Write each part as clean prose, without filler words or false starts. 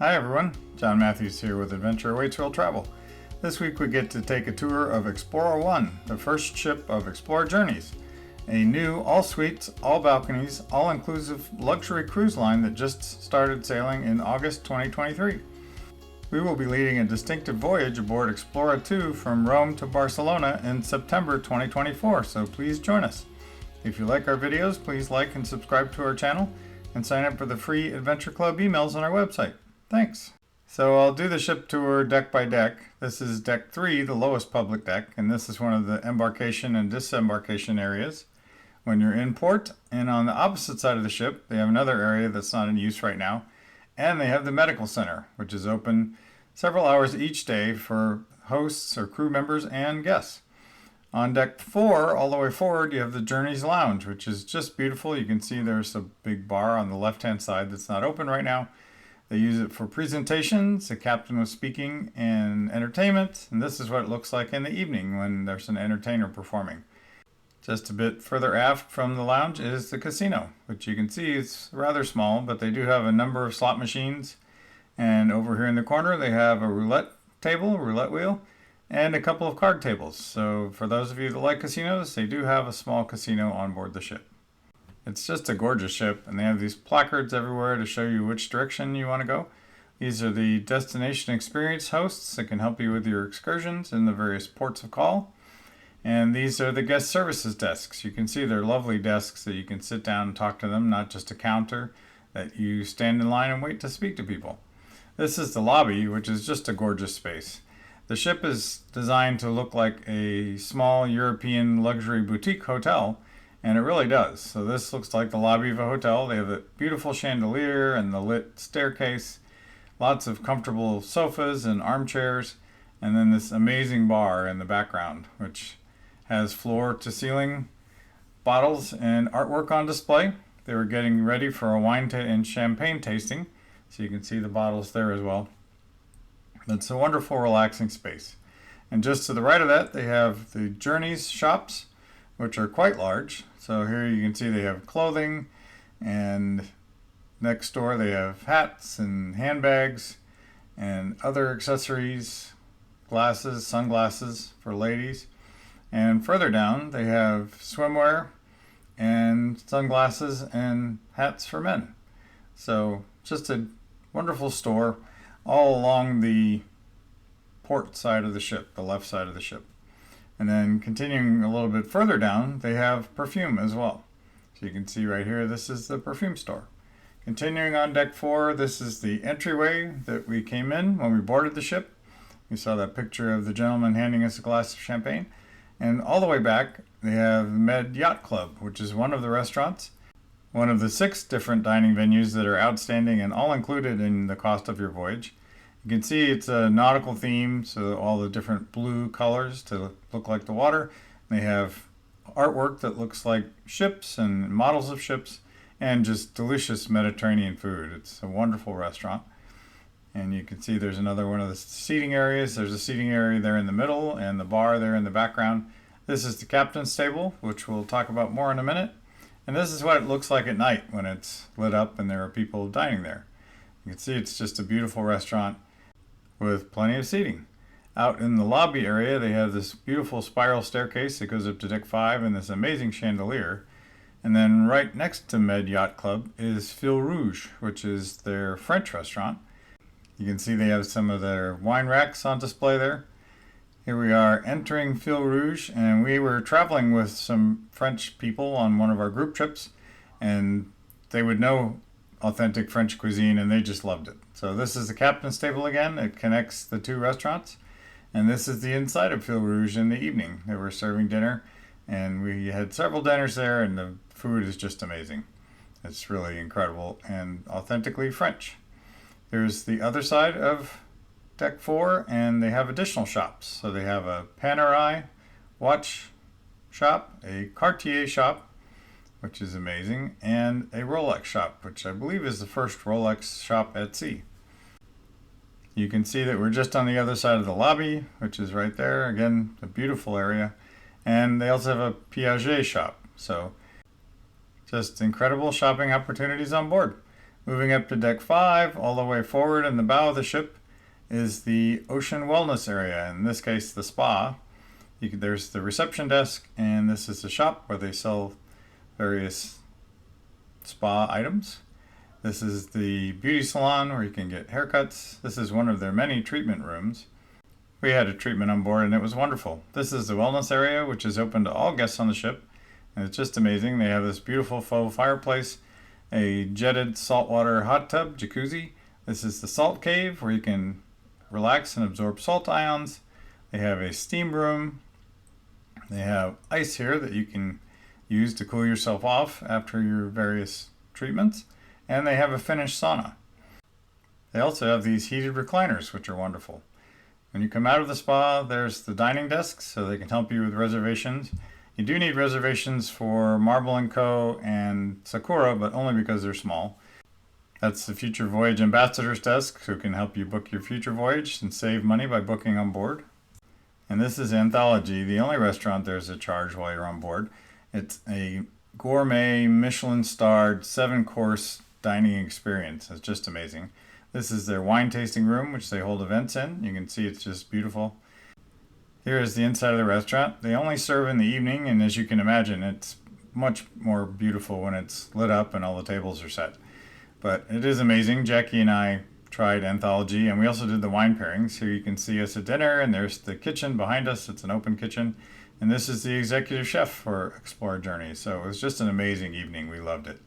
Hi everyone, John Matthews here with Adventure Awaits World Travel. This week we get to take a tour of Explora I, the first ship of Explora Journeys, a new all suites, all balconies, all-inclusive luxury cruise line that just started sailing in August 2023. We will be leading a distinctive voyage aboard Explora II from Rome to Barcelona in September 2024, so please join us. If you like our videos, please like and subscribe to our channel and sign up for the free Adventure Club emails on our website. Thanks. So I'll do the ship tour deck by deck. This is deck 3, the lowest public deck, and this is one of the embarkation and disembarkation areas. When you're in port and on the opposite side of the ship, they have another area that's not in use right now, and they have the medical center, which is open several hours each day for hosts or crew members and guests. On deck 4, all the way forward, you have the Journeys Lounge, which is just beautiful. You can see there's a big bar on the left-hand side that's not open right now. They use it for presentations, the captain was speaking, and entertainment. And this is what it looks like in the evening when there's an entertainer performing. Just a bit further aft from the lounge is the casino, which you can see is rather small, but they do have a number of slot machines. And over here in the corner, they have a roulette table, a roulette wheel, and a couple of card tables. So for those of you that like casinos, they do have a small casino on board the ship. It's just a gorgeous ship, and they have these placards everywhere to show you which direction you want to go. These are the destination experience hosts that can help you with your excursions in the various ports of call. And these are the guest services desks. You can see they're lovely desks that you can sit down and talk to them, not just a counter that you stand in line and wait to speak to people. This is the lobby, which is just a gorgeous space. The ship is designed to look like a small European luxury boutique hotel, and it really does. So this looks like the lobby of a hotel. They have a beautiful chandelier and the lit staircase, lots of comfortable sofas and armchairs, and then this amazing bar in the background, which has floor-to-ceiling bottles and artwork on display. They were getting ready for a wine and champagne tasting, so you can see the bottles there as well. It's a wonderful, relaxing space. And just to the right of that, they have the Journeys shops, which are quite large. So here you can see they have clothing, and next door they have hats and handbags and other accessories, glasses, sunglasses for ladies. And further down they have swimwear and sunglasses and hats for men. So just a wonderful store all along the port side of the ship, the left side of the ship. And then continuing a little bit further down, they have perfume as well. So you can see right here, this is the perfume store. Continuing on deck 4, this is the entryway that we came in when we boarded the ship. You saw that picture of the gentleman handing us a glass of champagne. And all the way back, they have Med Yacht Club, which is one of the restaurants, one of the 6 different dining venues that are outstanding and all included in the cost of your voyage. You can see it's a nautical theme, so all the different blue colors to look like the water. They have artwork that looks like ships and models of ships, and just delicious Mediterranean food. It's a wonderful restaurant. And you can see there's another one of the seating areas. There's a seating area there in the middle and the bar there in the background. This is the captain's table, which we'll talk about more in a minute. And this is what it looks like at night when it's lit up and there are people dining there. You can see it's just a beautiful restaurant with plenty of seating. Out in the lobby area, they have this beautiful spiral staircase that goes up to deck 5 and this amazing chandelier. And then right next to Med Yacht Club is Fil Rouge, which is their French restaurant. You can see they have some of their wine racks on display there. Here we are entering Fil Rouge, and we were traveling with some French people on one of our group trips, and they would know authentic French cuisine, and they just loved it. So this is the captain's table again. It connects the 2 restaurants. And this is the inside of Fil Rouge in the evening. They were serving dinner, and we had several dinners there, and the food is just amazing. It's really incredible and authentically French. There's the other side of deck 4, and they have additional shops. So they have a Panerai watch shop, a Cartier shop, which is amazing, and a Rolex shop, which I believe is the first Rolex shop at sea. You can see that we're just on the other side of the lobby, which is right there. Again, a beautiful area. And they also have a Piaget shop. So just incredible shopping opportunities on board. Moving up to deck 5, all the way forward in the bow of the ship, is the ocean wellness area, in this case the spa. There's the reception desk, and this is the shop where they sell various spa items. This is the beauty salon where you can get haircuts. This is one of their many treatment rooms. We had a treatment on board and it was wonderful. This is the wellness area, which is open to all guests on the ship, and it's just amazing. They have this beautiful faux fireplace, a jetted saltwater hot tub, jacuzzi. This is the salt cave where you can relax and absorb salt ions. They have a steam room. They have ice here that you can use to cool yourself off after your various treatments. And they have a finished sauna. They also have these heated recliners, which are wonderful. When you come out of the spa, there's the dining desk, so they can help you with reservations. You do need reservations for Marble & Co. and Sakura, but only because they're small. That's the Future Voyage Ambassador's desk, who can help you book your future voyage and save money by booking on board. And this is Anthology, the only restaurant there's a charge while you're on board. It's a gourmet, Michelin-starred, 7-course dining experience. It's just amazing. This is their wine tasting room, which they hold events in. You can see it's just beautiful. Here is the inside of the restaurant. They only serve in the evening, and as you can imagine, it's much more beautiful when it's lit up and all the tables are set. But it is amazing. Jackie and I tried Anthology, and we also did the wine pairings. Here you can see us at dinner, and there's the kitchen behind us. It's an open kitchen. And this is the executive chef for Explora Journeys. So it was just an amazing evening. We loved it.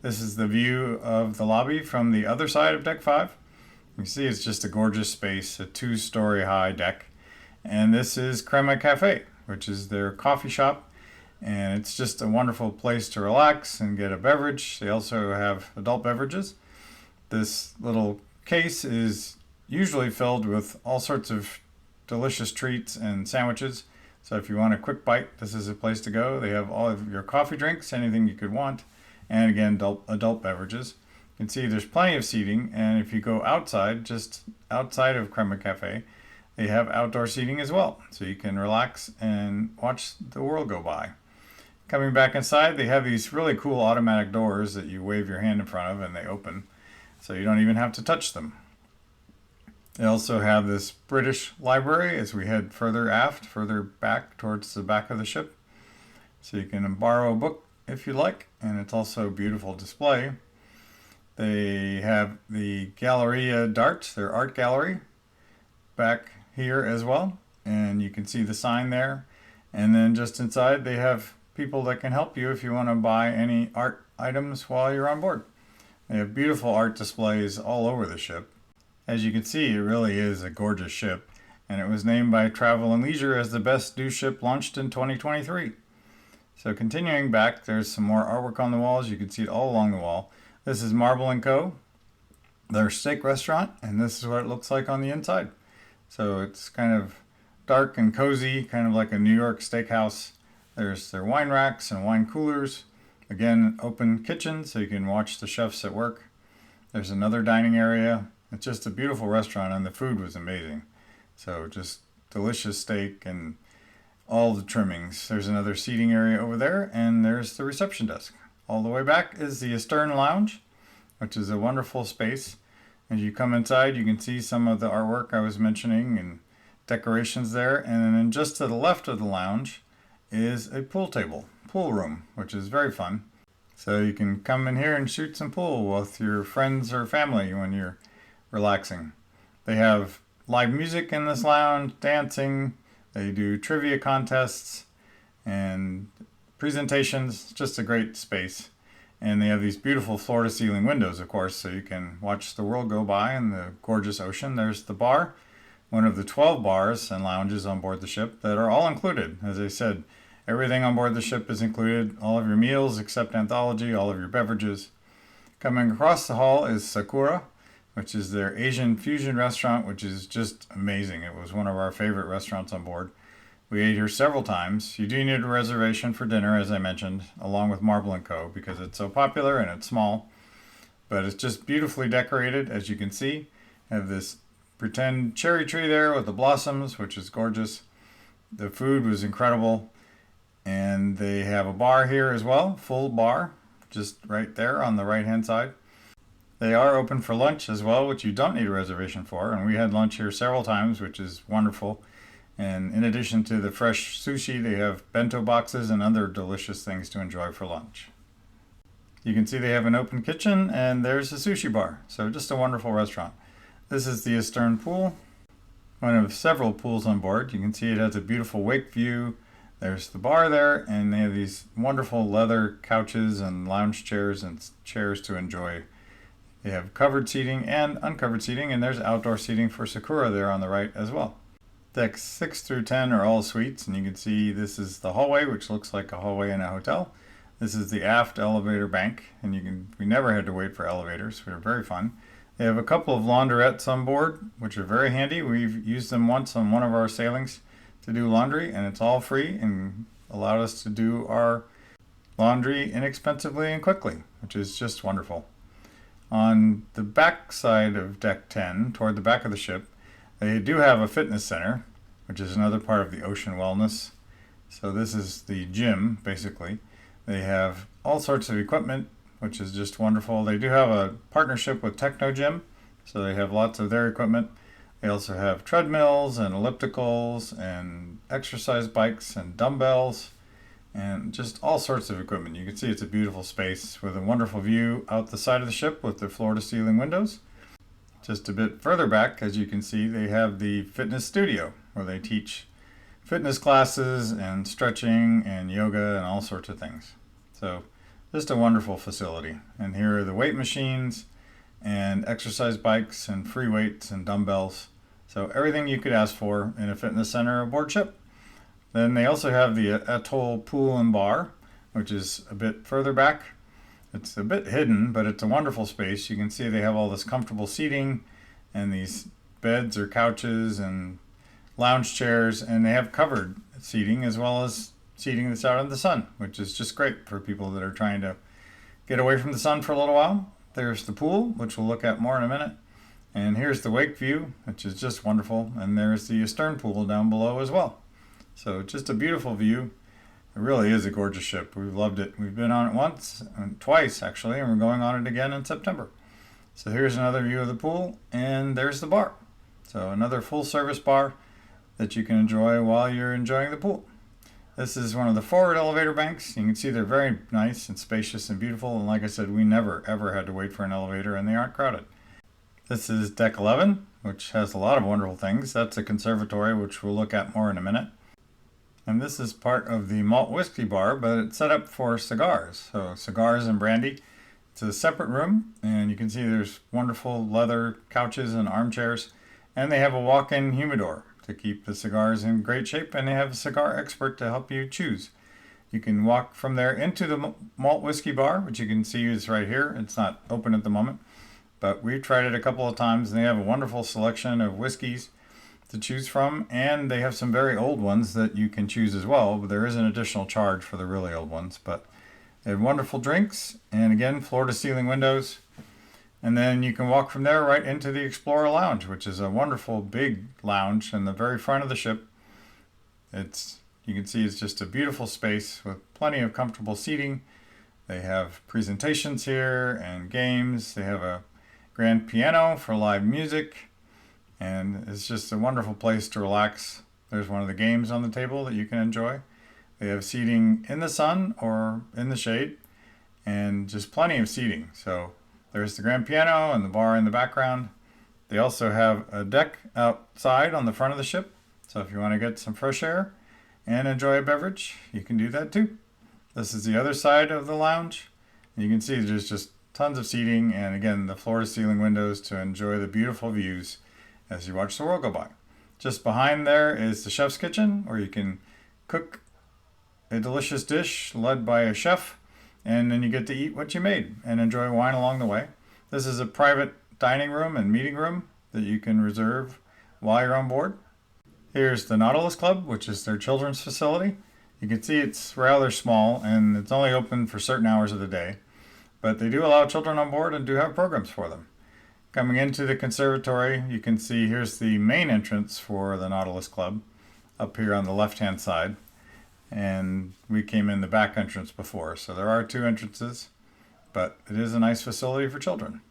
This is the view of the lobby from the other side of deck 5. You can see it's just a gorgeous space, a 2-story high deck. And this is Crema Cafe, which is their coffee shop. And it's just a wonderful place to relax and get a beverage. They also have adult beverages. This little case is usually filled with all sorts of delicious treats and sandwiches. So if you want a quick bite, this is a place to go. They have all of your coffee drinks, anything you could want. And again, adult beverages. You can see there's plenty of seating, and if you go outside, just outside of Crema Cafe, they have outdoor seating as well, so you can relax and watch the world go by. Coming back inside, they have these really cool automatic doors that you wave your hand in front of and they open, so you don't even have to touch them. They also have this British library as we head further aft, further back towards the back of the ship, so you can borrow a book if you like, and it's also a beautiful display. They have the Galleria d'Art, their art gallery, back here as well, and you can see the sign there. And then just inside they have people that can help you if you want to buy any art items while you're on board. They have beautiful art displays all over the ship. As you can see, it really is a gorgeous ship, and it was named by Travel and Leisure as the best new ship launched in 2023. So continuing back, there's some more artwork on the walls. You can see it all along the wall. This is Marble & Co., their steak restaurant, and this is what it looks like on the inside. So it's kind of dark and cozy, kind of like a New York steakhouse. There's their wine racks and wine coolers. Again, open kitchen so you can watch the chefs at work. There's another dining area. It's just a beautiful restaurant, and the food was amazing. So just delicious steak and all the trimmings. There's another seating area over there, and there's the reception desk. All the way back is the Astern Lounge, which is a wonderful space. As you come inside, you can see some of the artwork I was mentioning and decorations there. And then just to the left of the lounge is a pool room, which is very fun. So you can come in here and shoot some pool with your friends or family when you're relaxing. They have live music in this lounge, dancing. They do trivia contests and presentations. Just a great space. And they have these beautiful floor-to-ceiling windows, of course, so you can watch the world go by and the gorgeous ocean. There's the bar, one of the 12 bars and lounges on board the ship that are all included. As I said, everything on board the ship is included. All of your meals except Anthology, all of your beverages. Coming across the hall is Sakura, which is their Asian fusion restaurant, which is just amazing. It was one of our favorite restaurants on board. We ate here several times. You do need a reservation for dinner, as I mentioned, along with Marble & Co., because it's so popular and it's small. But it's just beautifully decorated, as you can see. Have this pretend cherry tree there with the blossoms, which is gorgeous. The food was incredible. And they have a bar here as well, full bar, just right there on the right-hand side. They are open for lunch as well, which you don't need a reservation for. And we had lunch here several times, which is wonderful. And in addition to the fresh sushi, they have bento boxes and other delicious things to enjoy for lunch. You can see they have an open kitchen, and there's a sushi bar. So just a wonderful restaurant. This is the Astern pool, one of several pools on board. You can see it has a beautiful wake view. There's the bar there, and they have these wonderful leather couches and lounge chairs and chairs to enjoy. They have covered seating and uncovered seating, and there's outdoor seating for Sakura there on the right as well. Decks 6 through 10 are all suites, and you can see this is the hallway, which looks like a hallway in a hotel. This is the aft elevator bank, and we never had to wait for elevators. They were very fun. They have a couple of laundrettes on board, which are very handy. We've used them once on one of our sailings to do laundry, and it's all free and allowed us to do our laundry inexpensively and quickly, which is just wonderful. On the back side of deck 10, toward the back of the ship, they do have a fitness center, which is another part of the ocean wellness. So this is the gym, basically. They have all sorts of equipment, which is just wonderful. They do have a partnership with Techno Gym, so they have lots of their equipment. They also have treadmills and ellipticals and exercise bikes and dumbbells and just all sorts of equipment. You can see it's a beautiful space with a wonderful view out the side of the ship with the floor-to-ceiling windows. Just a bit further back, as you can see, they have the fitness studio where they teach fitness classes and stretching and yoga and all sorts of things. So just a wonderful facility. And here are the weight machines and exercise bikes and free weights and dumbbells. So everything you could ask for in a fitness center aboard ship. Then they also have the Atoll Pool and Bar, which is a bit further back. It's a bit hidden, but it's a wonderful space. You can see they have all this comfortable seating and these beds or couches and lounge chairs, and they have covered seating as well as seating that's out in the sun, which is just great for people that are trying to get away from the sun for a little while. There's the pool, which we'll look at more in a minute. And here's the wake view, which is just wonderful. And there's the Astern pool down below as well. So just a beautiful view. It really is a gorgeous ship. We've loved it. We've been on it once, and twice actually, and we're going on it again in September. So here's another view of the pool, and there's the bar. So another full service bar that you can enjoy while you're enjoying the pool. This is one of the forward elevator banks. You can see they're very nice and spacious and beautiful. And like I said, we never ever had to wait for an elevator, and they aren't crowded. This is deck 11, which has a lot of wonderful things. That's a conservatory, which we'll look at more in a minute. And this is part of the malt whiskey bar, but it's set up for cigars. So cigars and brandy. It's a separate room, and you can see there's wonderful leather couches and armchairs. And they have a walk-in humidor to keep the cigars in great shape, and they have a cigar expert to help you choose. You can walk from there into the malt whiskey bar, which you can see is right here. It's not open at the moment, but we've tried it a couple of times, and they have a wonderful selection of whiskeys to choose from, and they have some very old ones that you can choose as well, but there is an additional charge for the really old ones. But they have wonderful drinks, and again, floor-to-ceiling windows. And then you can walk from there right into the Explora Lounge, which is a wonderful big lounge in the very front of the ship. You can see it's just a beautiful space with plenty of comfortable seating. They have presentations here and games. They have a grand piano for live music. And it's just a wonderful place to relax. There's one of the games on the table that you can enjoy. They have seating in the sun or in the shade, and just plenty of seating. So there's the grand piano and the bar in the background. They also have a deck outside on the front of the ship. So if you want to get some fresh air and enjoy a beverage, you can do that too. This is the other side of the lounge. You can see there's just tons of seating, and again, the floor-to-ceiling windows to enjoy the beautiful views as you watch the world go by. Just behind there is the chef's kitchen, where you can cook a delicious dish led by a chef, and then you get to eat what you made and enjoy wine along the way. This is a private dining room and meeting room that you can reserve while you're on board. Here's the Nautilus Club, which is their children's facility. You can see it's rather small, and it's only open for certain hours of the day, but they do allow children on board and do have programs for them. Coming into the conservatory, you can see here's the main entrance for the Nautilus Club up here on the left-hand side. And we came in the back entrance before, so there are two entrances, but it is a nice facility for children.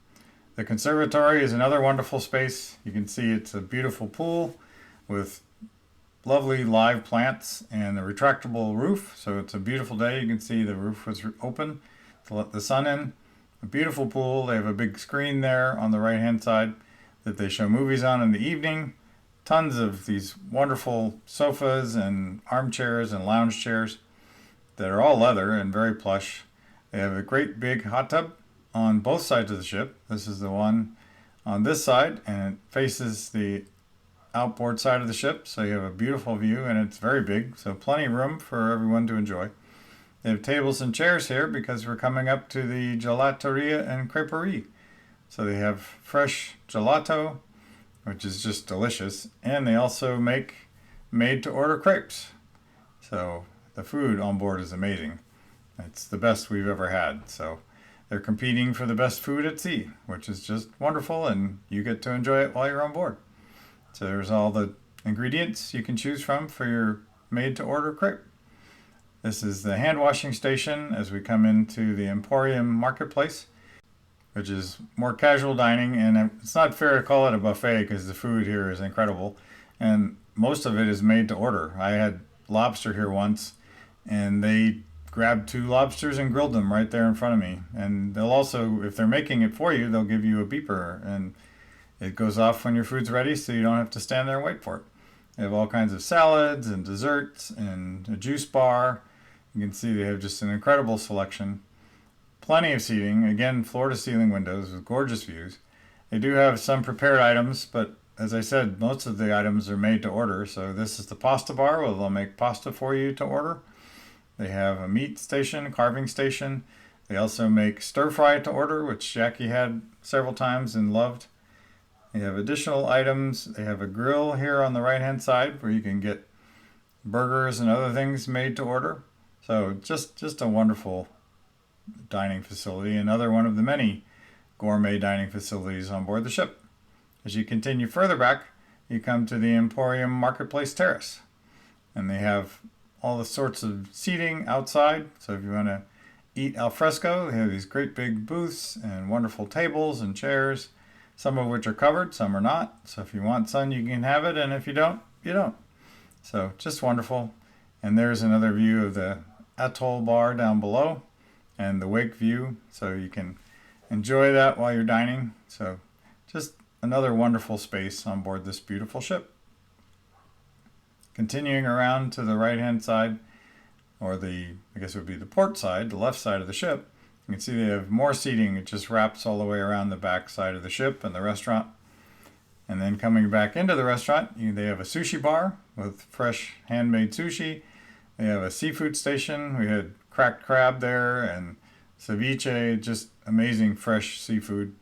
The conservatory is another wonderful space. You can see it's a beautiful pool with lovely live plants and a retractable roof. So it's a beautiful day. You can see the roof was open to let the sun in. A beautiful pool. They have a big screen there on the right hand side that they show movies on in the evening. Tons of these wonderful sofas and armchairs and lounge chairs that are all leather and very plush. They have a great big hot tub on both sides of the ship. This is the one on this side, and it faces the outboard side of the ship, so you have a beautiful view, and it's very big, so plenty of room for everyone to enjoy. They have tables and chairs here because we're coming up to the gelateria and creperie. So they have fresh gelato, which is just delicious, and they also make made-to-order crepes. So the food on board is amazing. It's the best we've ever had. So they're competing for the best food at sea, which is just wonderful, and you get to enjoy it while you're on board. So there's all the ingredients you can choose from for your made-to-order crepe. This is the hand washing station as we come into the Emporium Marketplace, which is more casual dining, and it's not fair to call it a buffet because the food here is incredible, and most of it is made to order. I had lobster here once, and they grabbed 2 lobsters and grilled them right there in front of me. And they'll also, if they're making it for you, they'll give you a beeper, and it goes off when your food's ready, so you don't have to stand there and wait for it. They have all kinds of salads and desserts and a juice bar. You can see they have just an incredible selection. Plenty of seating, again, floor-to-ceiling windows with gorgeous views. They do have some prepared items, but as I said, most of the items are made to order. So this is the pasta bar where they'll make pasta for you to order. They have a meat station, carving station. They also make stir-fry to order, which Jackie had several times and loved. They have additional items. They have a grill here on the right-hand side where you can get burgers and other things made to order. So just a wonderful dining facility, another one of the many gourmet dining facilities on board the ship. As you continue further back, you come to the Emporium Marketplace Terrace, and they have all the sorts of seating outside. So if you want to eat al fresco, they have these great big booths and wonderful tables and chairs, some of which are covered, some are not. So if you want some, you can have it, and if you don't, you don't. So just wonderful. And there's another view of the atoll bar down below and the wake view, so you can enjoy that while you're dining. So just another wonderful space on board this beautiful ship. Continuing around to the right hand side, or I guess it would be the port side, the left side of the ship, you can see they have more seating. It just wraps all the way around the back side of the ship and the restaurant. And then coming back into the restaurant, they have a sushi bar with fresh handmade sushi. They have a seafood station. We had cracked crab there and ceviche, just amazing fresh seafood.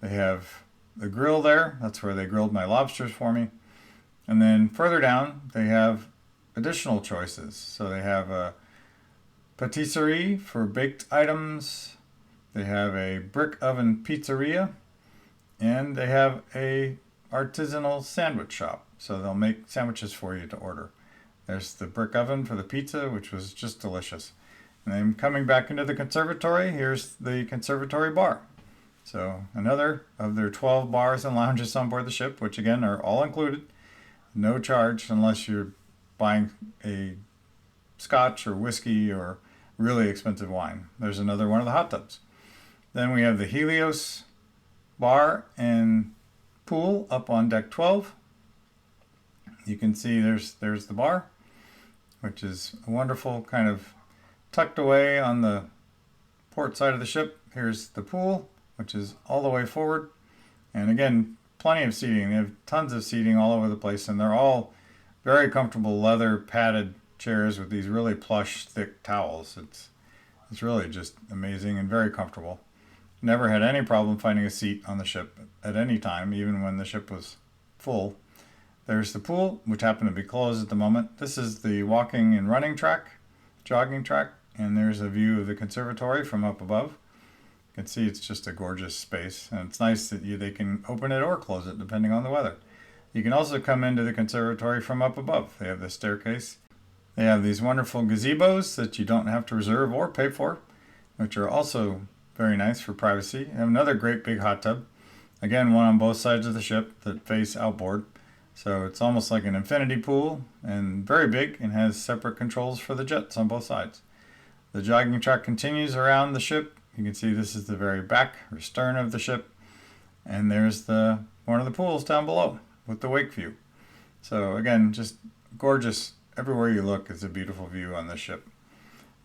They have the grill there. That's where they grilled my lobsters for me. And then further down, they have additional choices. So they have a patisserie for baked items. They have a brick oven pizzeria. And they have a artisanal sandwich shop. So they'll make sandwiches for you to order. There's the brick oven for the pizza, which was just delicious. And then coming back into the conservatory, here's the conservatory bar. So another of their 12 bars and lounges on board the ship, which again are all included. No charge unless you're buying a scotch or whiskey or really expensive wine. There's another one of the hot tubs. Then we have the Helios bar and pool up on deck 12. You can see there's the bar, which is a wonderful kind of tucked away on the port side of the ship. Here's the pool, which is all the way forward. And again, plenty of seating. They have tons of seating all over the place, and they're all very comfortable leather padded chairs with these really plush, thick towels. It's really just amazing and very comfortable. Never had any problem finding a seat on the ship at any time, even when the ship was full. There's the pool, which happened to be closed at the moment. This is the walking and running track, jogging track, and there's a view of the conservatory from up above. You can see it's just a gorgeous space, and it's nice that they can open it or close it depending on the weather. You can also come into the conservatory from up above. They have the staircase. They have these wonderful gazebos that you don't have to reserve or pay for, which are also very nice for privacy. And another great big hot tub. Again, one on both sides of the ship that face outboard. So it's almost like an infinity pool and very big and has separate controls for the jets on both sides. The jogging track continues around the ship. You can see this is the very back or stern of the ship. And there's one of the pools down below with the wake view. So again, just gorgeous. Everywhere you look is a beautiful view on this ship.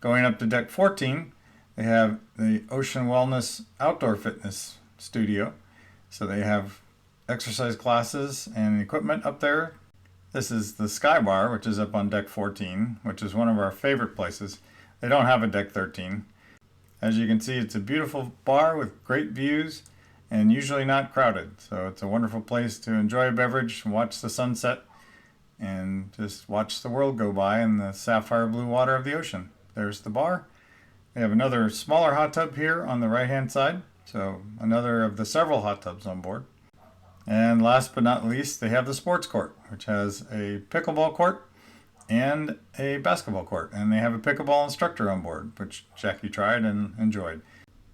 Going up to deck 14, they have the Ocean Wellness Outdoor Fitness Studio. So they have exercise classes and equipment up there. This is the Sky Bar, which is up on deck 14, which is one of our favorite places. They don't have a deck 13. As you can see, it's a beautiful bar with great views and usually not crowded. So it's a wonderful place to enjoy a beverage, watch the sunset, and just watch the world go by in the sapphire blue water of the ocean. There's the bar. They have another smaller hot tub here on the right hand side. So another of the several hot tubs on board. And last but not least, they have the sports court, which has a pickleball court and a basketball court. And they have a pickleball instructor on board, which Jackie tried and enjoyed.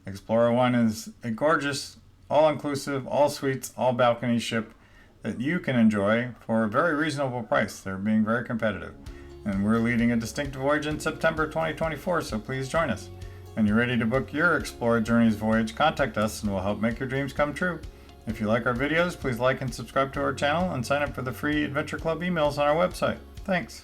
Explora I is a gorgeous, all-inclusive, all-suites, all-balcony ship that you can enjoy for a very reasonable price. They're being very competitive. And we're leading a Distinctive Voyage in September 2024, so please join us. When you're ready to book your Explora Journeys voyage, contact us and we'll help make your dreams come true. If you like our videos, please like and subscribe to our channel and sign up for the free Adventure Club emails on our website. Thanks.